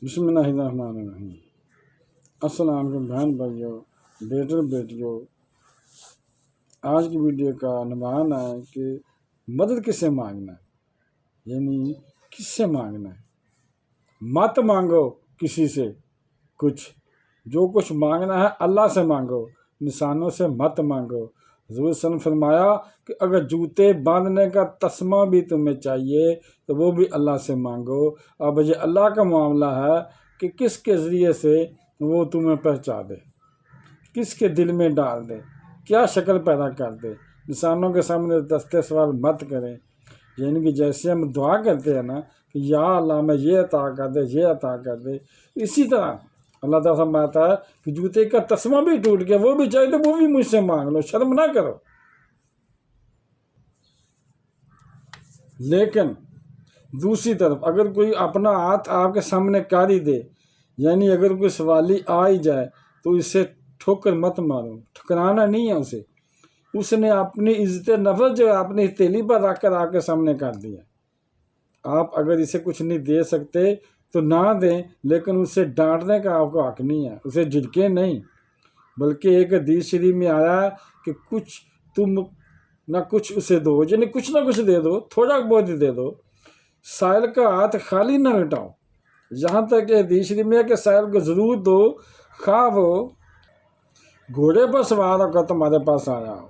بسم اللہ الرحمن الرحیم۔ السلام علیکم بہن بھائیوں، بیٹر بیٹیوں۔ آج کی ویڈیو کا عنوان ہے کہ مدد کس سے مانگنا ہے، یعنی کس سے مانگنا ہے۔ مت مانگو کسی سے کچھ، جو کچھ مانگنا ہے اللہ سے مانگو، انسانوں سے مت مانگو۔ حضور صلی اللہ علیہ وسلم فرمایا کہ اگر جوتے باندھنے کا تسمہ بھی تمہیں چاہیے تو وہ بھی اللہ سے مانگو۔ اب یہ اللہ کا معاملہ ہے کہ کس کے ذریعے سے وہ تمہیں پہنچا دے، کس کے دل میں ڈال دے، کیا شکل پیدا کر دے۔ انسانوں کے سامنے دستے سوال مت کریں، یعنی کہ جیسے ہم دعا کرتے ہیں نا کہ یا اللہ میں یہ عطا کر دے، یہ عطا کر دے، اسی طرح اللہ تعالیٰ فرماتا ہے کہ جوتے کا تسمہ بھی ٹوٹ گیا، وہ بھی چاہیے تو وہ بھی مجھ سے مانگ لو، شرم نہ کرو۔ لیکن دوسری طرف اگر کوئی اپنا ہاتھ آپ کے سامنے کاری دے، یعنی اگر کوئی سوالی آ ہی جائے تو اسے ٹھوکر مت مارو، ٹھکرانا نہیں ہے اسے۔ اس نے اپنی عزت نفس جو ہے اپنی ہتھیلی پر رکھ کر آپ کے سامنے کر دیا۔ آپ اگر اسے کچھ نہیں دے سکتے تو نہ دیں، لیکن اسے ڈانٹنے کا آپ کو حق نہیں ہے، اسے جھڑکیں نہیں۔ بلکہ ایک حدیث شریف میں آیا ہے کہ کچھ تم نہ کچھ اسے دو، یعنی کچھ نہ کچھ دے دو، تھوڑا بہت دے دو، سائل کا ہاتھ خالی نہ لٹاؤ۔ یہاں تک کہ حدیث شریف میں ہے کہ سائل کو ضرور دو، خواہ وہ گھوڑے پر سوار ہو کر تمہارے پاس آیا ہو۔